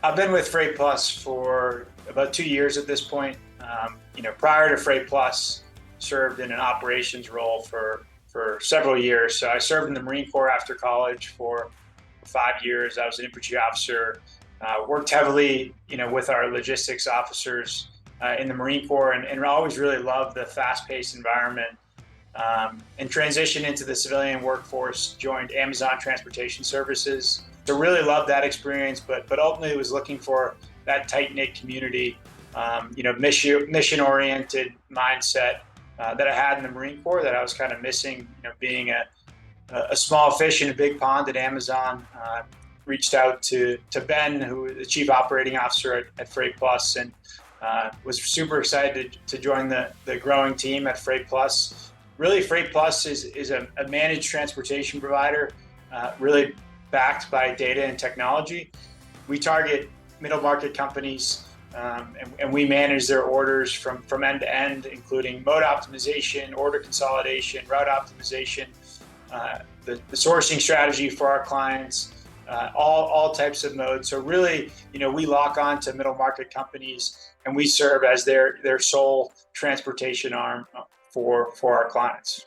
I've been with FreightPlus for about 2 years at this point. Prior to FreightPlus, served in an operations role for several years. So I served in the Marine Corps after college for 5 years. I was an infantry officer. Worked heavily, with our logistics officers in the Marine Corps, and always really loved the fast-paced environment. And transitioned into the civilian workforce, joined Amazon Transportation Services. So really loved that experience, but ultimately was looking for that tight-knit community, mission-oriented mindset that I had in the Marine Corps that I was kind of missing, being a small fish in a big pond at Amazon. Reached out to Ben, who is the chief operating officer at FreightPlus, and was super excited to join the growing team at FreightPlus. Really, FreightPlus is a managed transportation provider, really backed by data and technology. We target middle market companies, and we manage their orders from end to end, including mode optimization, order consolidation, route optimization, the sourcing strategy for our clients, all types of modes. So really, we lock on to middle market companies, and we serve as their sole transportation arm for our clients.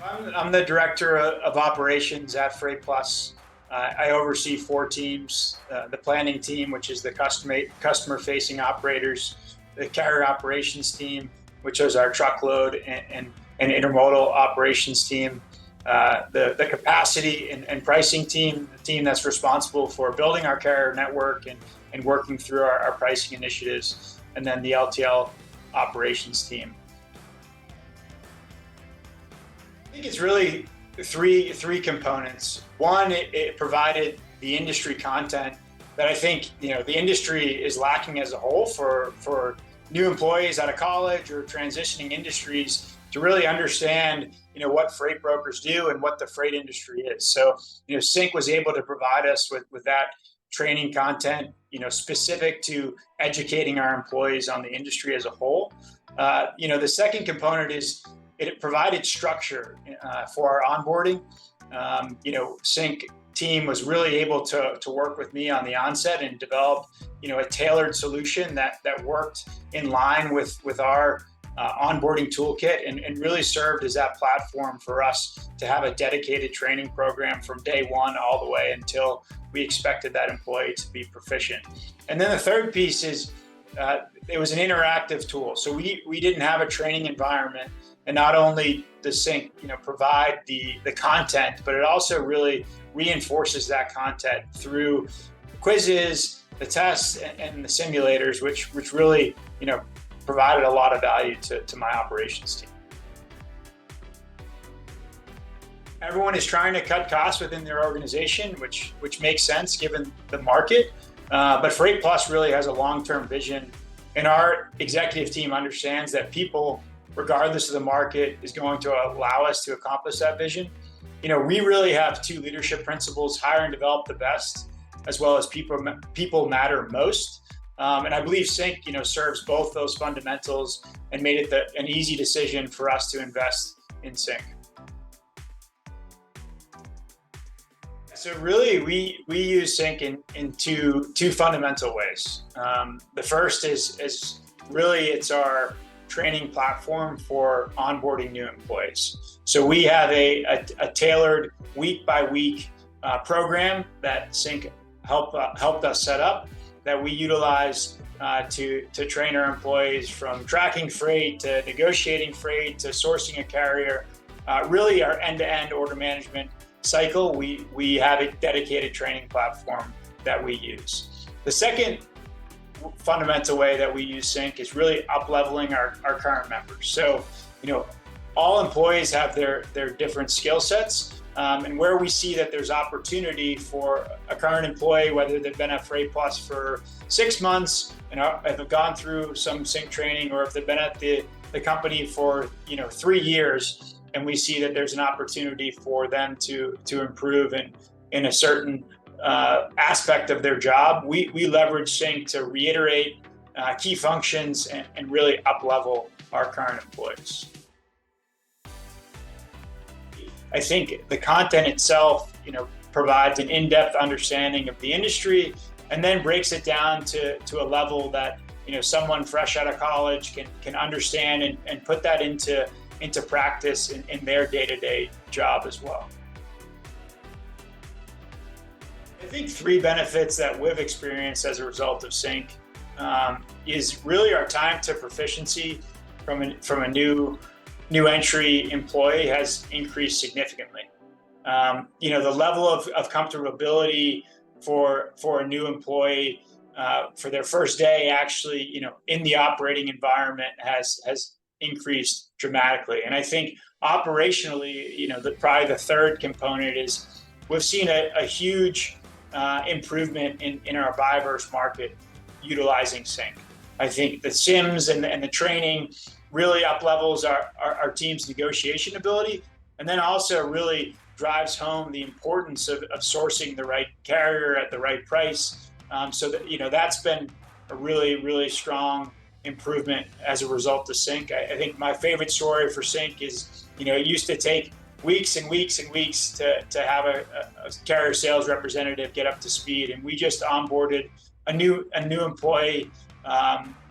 I'm the director of operations at FreightPlus. I oversee 4 teams: the planning team, which is the customer-facing operators; the carrier operations team, which is our truckload and intermodal operations team; the capacity and pricing team, the team that's responsible for building our carrier network and working through our pricing initiatives; and then the LTL operations team. I think it's really three components. One, it provided the industry content that I think the industry is lacking as a whole for new employees out of college or transitioning industries to really understand what freight brokers do and what the freight industry is. So Sync was able to provide us with that training content, specific to educating our employees on the industry as a whole. The second component is it provided structure for our onboarding. Sync team was really able to work with me on the onset and develop, a tailored solution that worked in line with our onboarding toolkit and really served as that platform for us to have a dedicated training program from day one all the way until we expected that employee to be proficient. And then the third piece is it was an interactive tool. So we didn't have a training environment. And not only does Sync provide the content, but it also really reinforces that content through quizzes, the tests, and the simulators, which really provided a lot of value to my operations team. Everyone is trying to cut costs within their organization, which makes sense given the market. But FreightPlus really has a long-term vision, and our executive team understands that people, regardless of the market, is going to allow us to accomplish that vision. We really have 2 leadership principles: hire and develop the best, as well as people matter most. And I believe Sync, serves both those fundamentals and made it an easy decision for us to invest in Sync. So really, we use Sync in two fundamental ways. The first is really it's our training platform for onboarding new employees. So we have a tailored week-by-week program that Sync helped us set up, that we utilize to train our employees, from tracking freight to negotiating freight to sourcing a carrier. Really, our end-to-end order management cycle, we have a dedicated training platform that we use. The second fundamental way that we use Sync is really up-leveling our current members. So, all employees have their different skill sets, and where we see that there's opportunity for a current employee, whether they've been at FreightPlus for 6 months and have gone through some Sync training, or if they've been at the company for 3 years, and we see that there's an opportunity for them to improve in a certain aspect of their job, we leverage Sync to reiterate key functions and really up-level our current employees. I think the content itself, provides an in-depth understanding of the industry, and then breaks it down to a level that someone fresh out of college can understand and put that into practice in their day-to-day job as well. I think three benefits that we've experienced as a result of Sync is really our time to proficiency from a new entry employee has increased significantly. The level of comfortability for a new employee for their first day actually in the operating environment has increased dramatically. And I think operationally, probably the third component is we've seen a huge improvement in our buy-verse market utilizing Sync. I think the sims and the training really up levels our team's negotiation ability, and then also really drives home the importance of sourcing the right carrier at the right price. So that that's been a really, really strong improvement as a result of Sync. I think my favorite story for Sync is it used to take weeks and weeks and weeks to have a carrier sales representative get up to speed, and we just onboarded a new employee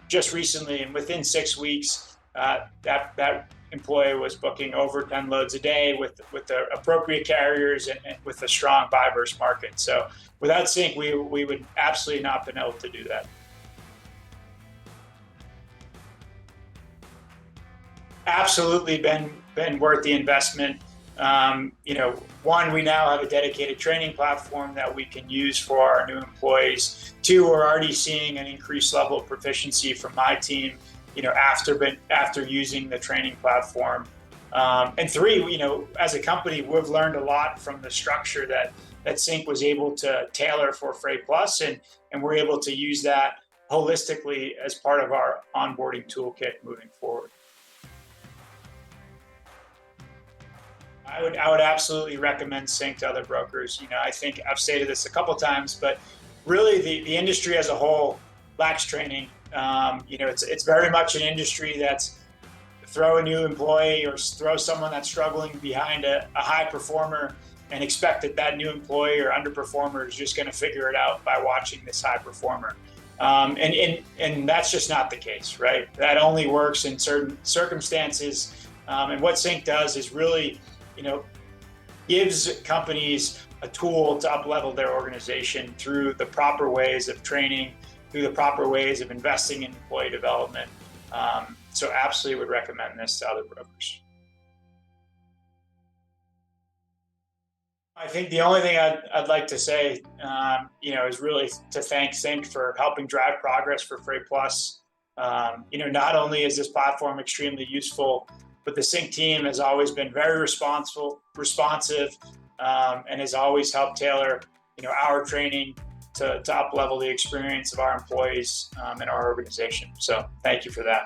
just recently, and within 6 weeks that employee was booking over 10 loads a day with the appropriate carriers and with a strong buy-verse market. So without Sync, we would absolutely not been able to do that. Absolutely been worth the investment. One, we now have a dedicated training platform that we can use for our new employees. Two, we're already seeing an increased level of proficiency from my team, after using the training platform. And three, as a company, we've learned a lot from the structure that Sync was able to tailor for FreightPlus, and we're able to use that holistically as part of our onboarding toolkit moving forward. I would absolutely recommend Sync to other brokers. I think I've stated this a couple of times, but really the industry as a whole lacks training. It's very much an industry that's throw a new employee or throw someone that's struggling behind a high performer and expect that new employee or underperformer is just going to figure it out by watching this high performer. And that's just not the case, right? That only works in certain circumstances. And what Sync does is really gives companies a tool to up-level their organization through the proper ways of training, through the proper ways of investing in employee development. So absolutely would recommend this to other brokers. I think the only thing I'd like to say, is really to thank Sync for helping drive progress for FreightPlus. Not only is this platform extremely useful, but the Sync team has always been very responsive, and has always helped tailor, our training to up-level the experience of our employees and our organization. So thank you for that.